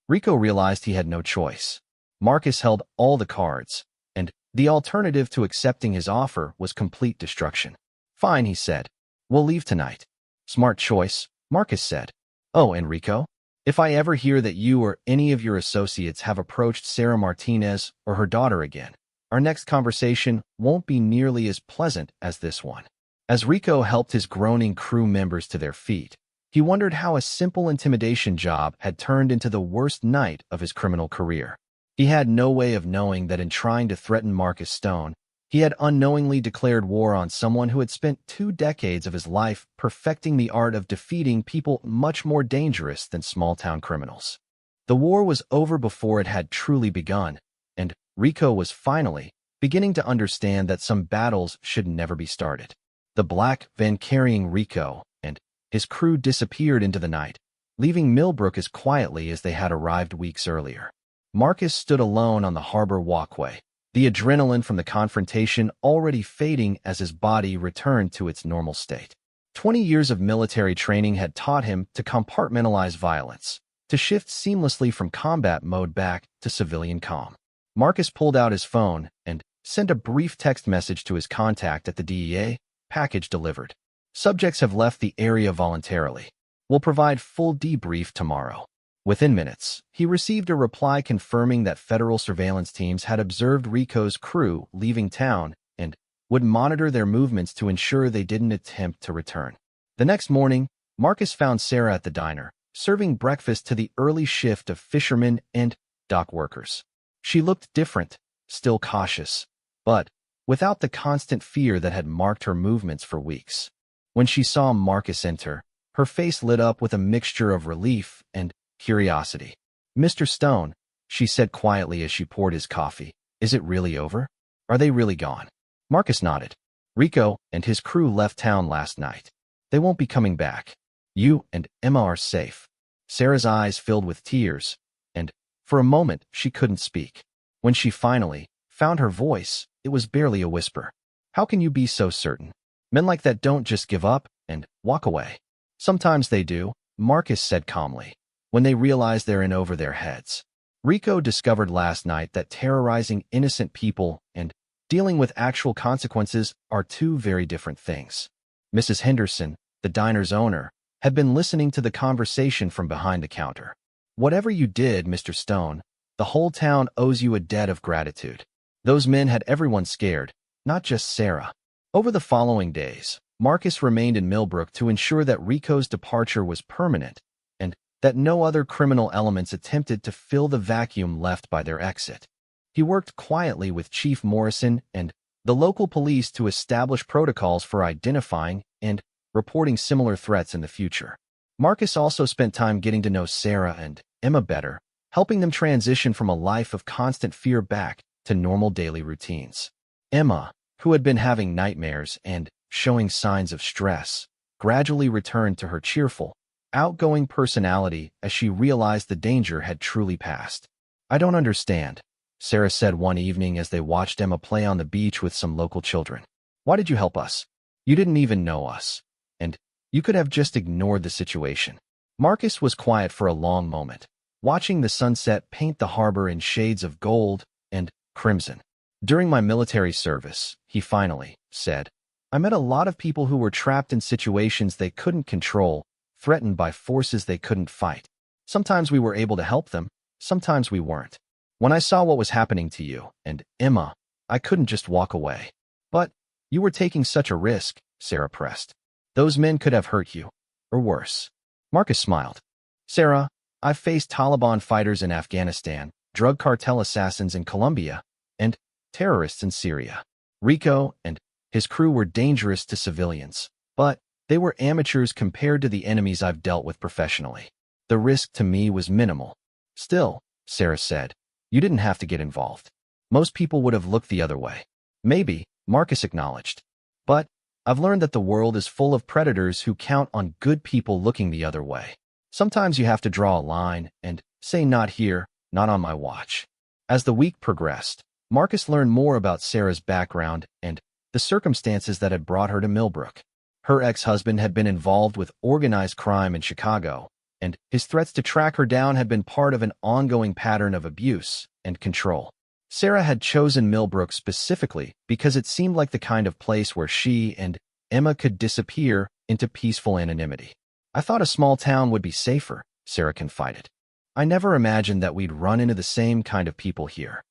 Rico realized he had no choice. Marcus held all the cards, and the alternative to accepting his offer was complete destruction. "Fine," he said. "We'll leave tonight." "Smart choice," Marcus said. "Oh, and Rico, if I ever hear that you or any of your associates have approached Sarah Martinez or her daughter again, our next conversation won't be nearly as pleasant as this one." As Rico helped his groaning crew members to their feet, he wondered how a simple intimidation job had turned into the worst night of his criminal career. He had no way of knowing that in trying to threaten Marcus Stone, he had unknowingly declared war on someone who had spent 2 decades of his life perfecting the art of defeating people much more dangerous than small-town criminals. The war was over before it had truly begun, and Rico was finally beginning to understand that some battles should never be started. The black van carrying Rico and his crew disappeared into the night, leaving Millbrook as quietly as they had arrived weeks earlier. Marcus stood alone on the harbor walkway, the adrenaline from the confrontation already fading as his body returned to its normal state. 20 years of military training had taught him to compartmentalize violence, to shift seamlessly from combat mode back to civilian calm. Marcus pulled out his phone and sent a brief text message to his contact at the DEA, "Package delivered." Subjects have left the area voluntarily. We'll provide full debrief tomorrow. Within minutes, he received a reply confirming that federal surveillance teams had observed Rico's crew leaving town and would monitor their movements to ensure they didn't attempt to return. The next morning, Marcus found Sarah at the diner, serving breakfast to the early shift of fishermen and dock workers. She looked different, still cautious, but without the constant fear that had marked her movements for weeks. When she saw Marcus enter, her face lit up with a mixture of relief and curiosity. "Mr. Stone," she said quietly as she poured his coffee, "is it really over? Are they really gone?" Marcus nodded. "Rico and his crew left town last night. They won't be coming back. You and Emma are safe." Sarah's eyes filled with tears, and for a moment she couldn't speak. When she finally found her voice, it was barely a whisper. "How can you be so certain? Men like that don't just give up and walk away." "Sometimes they do," Marcus said calmly, "when they realize they're in over their heads. Rico discovered last night that terrorizing innocent people and dealing with actual consequences are two very different things." Mrs. Henderson, the diner's owner, had been listening to the conversation from behind the counter. "Whatever you did, Mr. Stone, the whole town owes you a debt of gratitude. Those men had everyone scared, not just Sarah." Over the following days, Marcus remained in Millbrook to ensure that Rico's departure was permanent and that no other criminal elements attempted to fill the vacuum left by their exit. He worked quietly with Chief Morrison and the local police to establish protocols for identifying and reporting similar threats in the future. Marcus also spent time getting to know Sarah and Emma better, helping them transition from a life of constant fear back to normal daily routines. Emma, who had been having nightmares and showing signs of stress, gradually returned to her cheerful, outgoing personality as she realized the danger had truly passed. "I don't understand," Sarah said one evening as they watched Emma play on the beach with some local children. "Why did you help us? You didn't even know us. And you could have just ignored the situation." Marcus was quiet for a long moment, watching the sunset paint the harbor in shades of gold and crimson. "During my military service," he finally said, "I met a lot of people who were trapped in situations they couldn't control, threatened by forces they couldn't fight. Sometimes we were able to help them, sometimes we weren't. When I saw what was happening to you and Emma, I couldn't just walk away." "But you were taking such a risk," Sarah pressed. "Those men could have hurt you, or worse." Marcus smiled. "Sarah, I've faced Taliban fighters in Afghanistan, drug cartel assassins in Colombia, and terrorists in Syria. Rico and his crew were dangerous to civilians, but they were amateurs compared to the enemies I've dealt with professionally. The risk to me was minimal." "Still," Sarah said, "you didn't have to get involved. Most people would have looked the other way." "Maybe," Marcus acknowledged. "But I've learned that the world is full of predators who count on good people looking the other way. Sometimes you have to draw a line and say not here, not on my watch." As the week progressed, Marcus learned more about Sarah's background and the circumstances that had brought her to Millbrook. Her ex-husband had been involved with organized crime in Chicago, and his threats to track her down had been part of an ongoing pattern of abuse and control. Sarah had chosen Millbrook specifically because it seemed like the kind of place where she and Emma could disappear into peaceful anonymity. "I thought a small town would be safer," Sarah confided. "I never imagined that we'd run into the same kind of people here."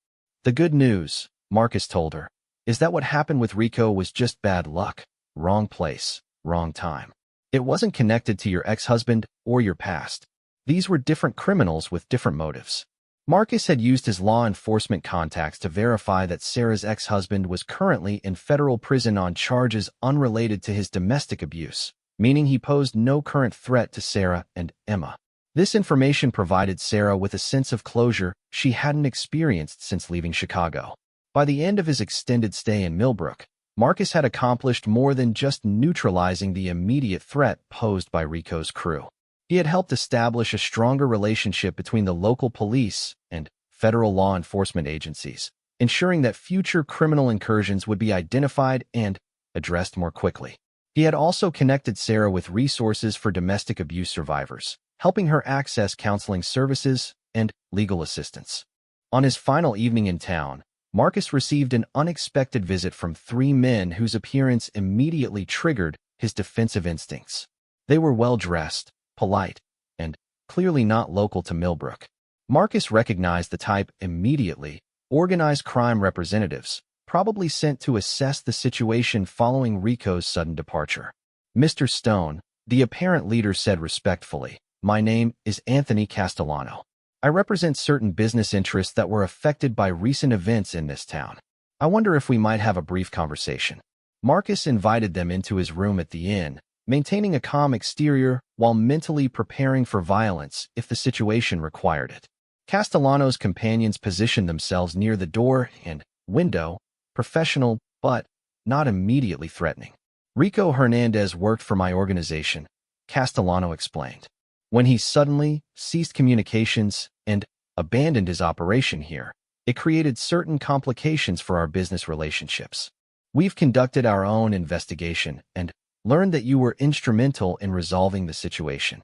"The good news," Marcus told her, "is that what happened with Rico was just bad luck, wrong place, wrong time. It wasn't connected to your ex-husband or your past. These were different criminals with different motives." Marcus had used his law enforcement contacts to verify that Sarah's ex-husband was currently in federal prison on charges unrelated to his domestic abuse, meaning he posed no current threat to Sarah and Emma. This information provided Sarah with a sense of closure she hadn't experienced since leaving Chicago. By the end of his extended stay in Millbrook, Marcus had accomplished more than just neutralizing the immediate threat posed by Rico's crew. He had helped establish a stronger relationship between the local police and federal law enforcement agencies, ensuring that future criminal incursions would be identified and addressed more quickly. He had also connected Sarah with resources for domestic abuse survivors, helping her access counseling services and legal assistance. On his final evening in town, Marcus received an unexpected visit from three men whose appearance immediately triggered his defensive instincts. They were well-dressed, polite, and clearly not local to Millbrook. Marcus recognized the type immediately: organized crime representatives, probably sent to assess the situation following Rico's sudden departure. "Mr. Stone," the apparent leader said respectfully, "my name is Anthony Castellano. I represent certain business interests that were affected by recent events in this town. I wonder if we might have a brief conversation." Marcus invited them into his room at the inn, maintaining a calm exterior while mentally preparing for violence if the situation required it. Castellano's companions positioned themselves near the door and window, professional but not immediately threatening. "Rico Hernandez worked for my organization," Castellano explained. "When he suddenly ceased communications and abandoned his operation here, it created certain complications for our business relationships. We've conducted our own investigation and learned that you were instrumental in resolving the situation."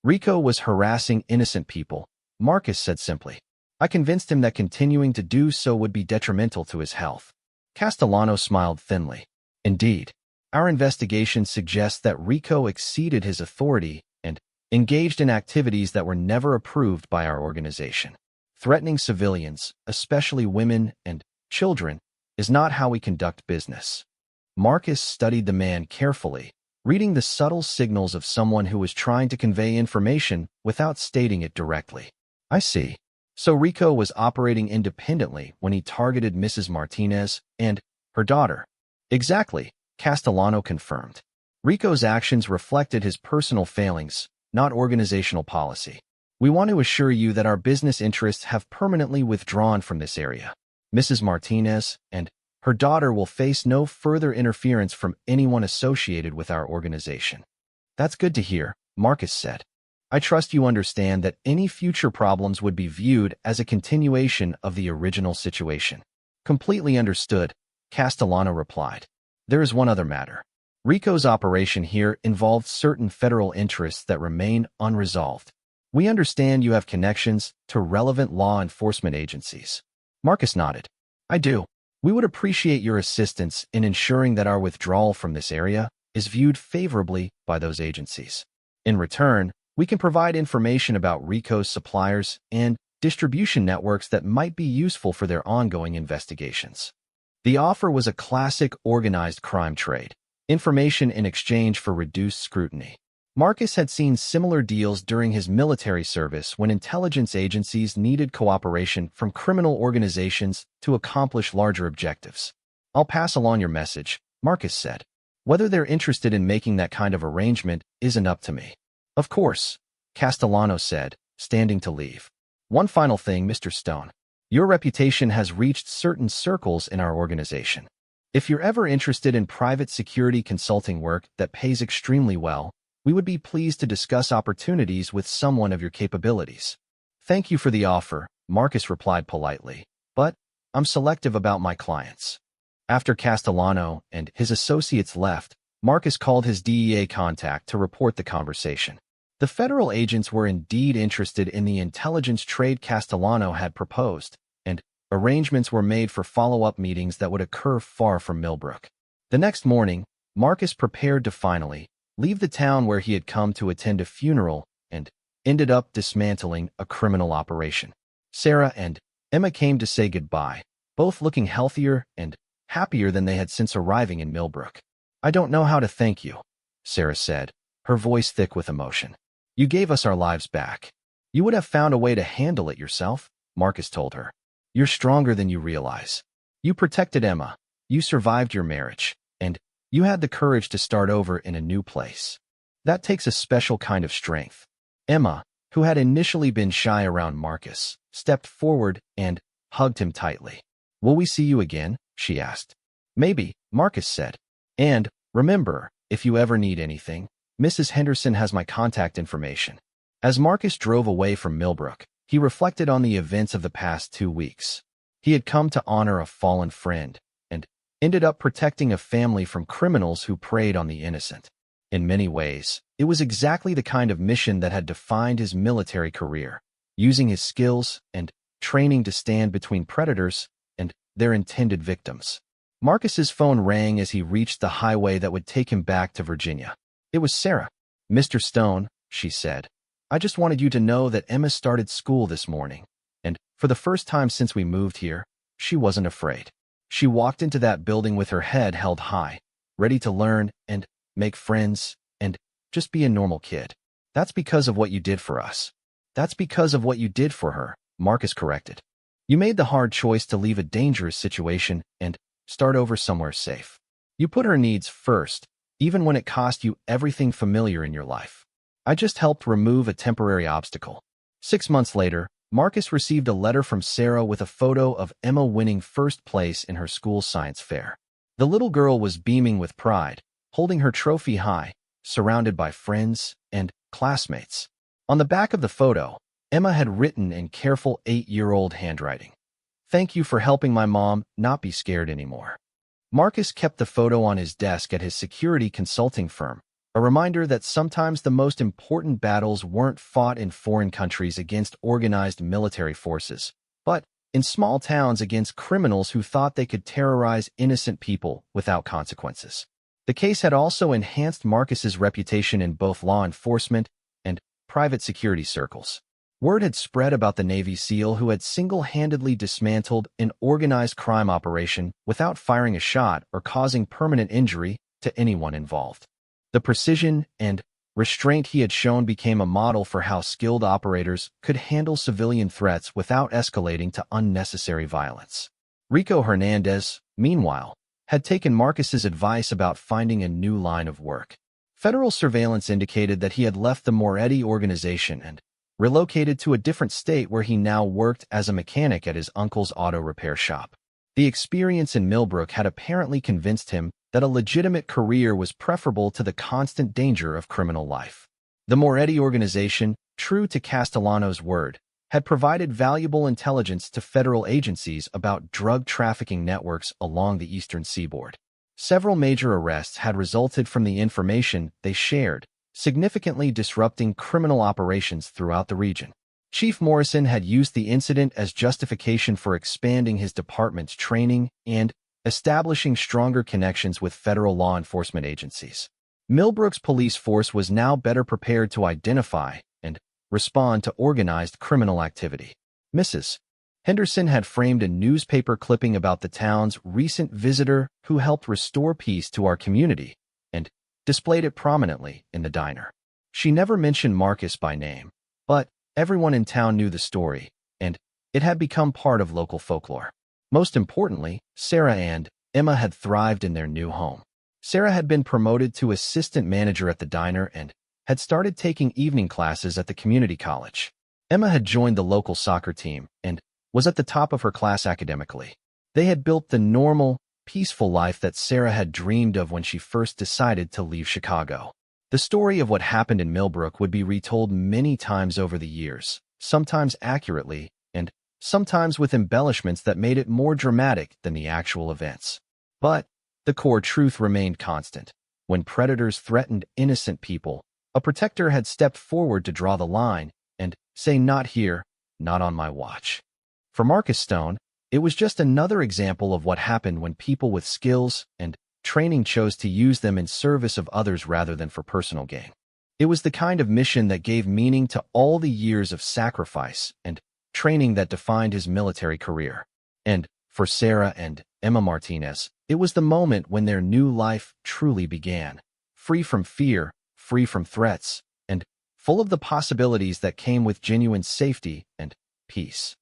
"Rico was harassing innocent people," Marcus said simply. "I convinced him that continuing to do so would be detrimental to his health." Castellano smiled thinly. "Indeed, our investigation suggests that Rico exceeded his authority and engaged in activities that were never approved by our organization. Threatening civilians, especially women and children, is not how we conduct business." Marcus studied the man carefully, reading the subtle signals of someone who was trying to convey information without stating it directly. "I see. So Rico was operating independently when he targeted Mrs. Martinez and her daughter." "Exactly," Castellano confirmed. "Rico's actions reflected his personal failings, not organizational policy. We want to assure you that our business interests have permanently withdrawn from this area. Mrs. Martinez and her daughter will face no further interference from anyone associated with our organization." "That's good to hear," Marcus said. "I trust you understand that any future problems would be viewed as a continuation of the original situation." "Completely understood," Castellano replied. "There is one other matter. Rico's operation here involved certain federal interests that remain unresolved. We understand you have connections to relevant law enforcement agencies." Marcus nodded. "I do. We would appreciate your assistance in ensuring that our withdrawal from this area is viewed favorably by those agencies. In return, we can provide information about Rico's suppliers and distribution networks that might be useful for their ongoing investigations." The offer was a classic organized crime trade: information in exchange for reduced scrutiny. Marcus had seen similar deals during his military service when intelligence agencies needed cooperation from criminal organizations to accomplish larger objectives. "I'll pass along your message," Marcus said. "Whether they're interested in making that kind of arrangement isn't up to me." "Of course," Castellano said, standing to leave. "One final thing, Mr. Stone. Your reputation has reached certain circles in our organization. If you're ever interested in private security consulting work that pays extremely well, we would be pleased to discuss opportunities with someone of your capabilities." "Thank you for the offer," Marcus replied politely, "but I'm selective about my clients." After Castellano and his associates left, Marcus called his DEA contact to report the conversation. The federal agents were indeed interested in the intelligence trade Castellano had proposed, and arrangements were made for follow-up meetings that would occur far from Millbrook. The next morning, Marcus prepared to finally leave the town where he had come to attend a funeral and ended up dismantling a criminal operation. Sarah and Emma came to say goodbye, both looking healthier and happier than they had since arriving in Millbrook. "I don't know how to thank you," Sarah said, her voice thick with emotion. "You gave us our lives back." "You would have found a way to handle it yourself," Marcus told her. "You're stronger than you realize. You protected Emma, you survived your marriage, and you had the courage to start over in a new place. That takes a special kind of strength." Emma, who had initially been shy around Marcus, stepped forward and hugged him tightly. "Will we see you again?" she asked. "Maybe," Marcus said. "And remember, if you ever need anything, Mrs. Henderson has my contact information." As Marcus drove away from Millbrook, he reflected on the events of the past 2 weeks. He had come to honor a fallen friend and ended up protecting a family from criminals who preyed on the innocent. In many ways, it was exactly the kind of mission that had defined his military career, using his skills and training to stand between predators and their intended victims. Marcus's phone rang as he reached the highway that would take him back to Virginia. It was Sarah. "Mr. Stone," she said, "I just wanted you to know that Emma started school this morning, and for the first time since we moved here, she wasn't afraid. She walked into that building with her head held high, ready to learn and make friends and just be a normal kid. That's because of what you did for us." "That's because of what you did for her," Marcus corrected. "You made the hard choice to leave a dangerous situation and start over somewhere safe. You put her needs first, even when it cost you everything familiar in your life. I just helped remove a temporary obstacle." 6 months later, Marcus received a letter from Sarah with a photo of Emma winning first place in her school science fair. The little girl was beaming with pride, holding her trophy high, surrounded by friends and classmates. On the back of the photo, Emma had written in careful 8-year-old handwriting, "Thank you for helping my mom not be scared anymore." Marcus kept the photo on his desk at his security consulting firm, a reminder that sometimes the most important battles weren't fought in foreign countries against organized military forces, but in small towns against criminals who thought they could terrorize innocent people without consequences. The case had also enhanced Marcus's reputation in both law enforcement and private security circles. Word had spread about the Navy SEAL who had single-handedly dismantled an organized crime operation without firing a shot or causing permanent injury to anyone involved. The precision and restraint he had shown became a model for how skilled operators could handle civilian threats without escalating to unnecessary violence. Rico Hernandez, meanwhile, had taken Marcus's advice about finding a new line of work. Federal surveillance indicated that he had left the Moretti organization and relocated to a different state where he now worked as a mechanic at his uncle's auto repair shop. The experience in Millbrook had apparently convinced him that a legitimate career was preferable to the constant danger of criminal life. The Moretti organization, true to Castellano's word, had provided valuable intelligence to federal agencies about drug trafficking networks along the eastern seaboard. Several major arrests had resulted from the information they shared, significantly disrupting criminal operations throughout the region. Chief Morrison had used the incident as justification for expanding his department's training and establishing stronger connections with federal law enforcement agencies. Millbrook's police force was now better prepared to identify and respond to organized criminal activity. Mrs. Henderson had framed a newspaper clipping about the town's recent visitor who helped restore peace to our community and displayed it prominently in the diner. She never mentioned Marcus by name, but everyone in town knew the story, and it had become part of local folklore. Most importantly, Sarah and Emma had thrived in their new home. Sarah had been promoted to assistant manager at the diner and had started taking evening classes at the community college. Emma had joined the local soccer team and was at the top of her class academically. They had built the normal, peaceful life that Sarah had dreamed of when she first decided to leave Chicago. The story of what happened in Millbrook would be retold many times over the years, sometimes accurately, and sometimes with embellishments that made it more dramatic than the actual events. But the core truth remained constant. When predators threatened innocent people, a protector had stepped forward to draw the line and say, "Not here, not on my watch." For Marcus Stone, it was just another example of what happened when people with skills and training chose to use them in service of others rather than for personal gain. It was the kind of mission that gave meaning to all the years of sacrifice and training that defined his military career. And for Sarah and Emma Martinez, it was the moment when their new life truly began, free from fear, free from threats, and full of the possibilities that came with genuine safety and peace.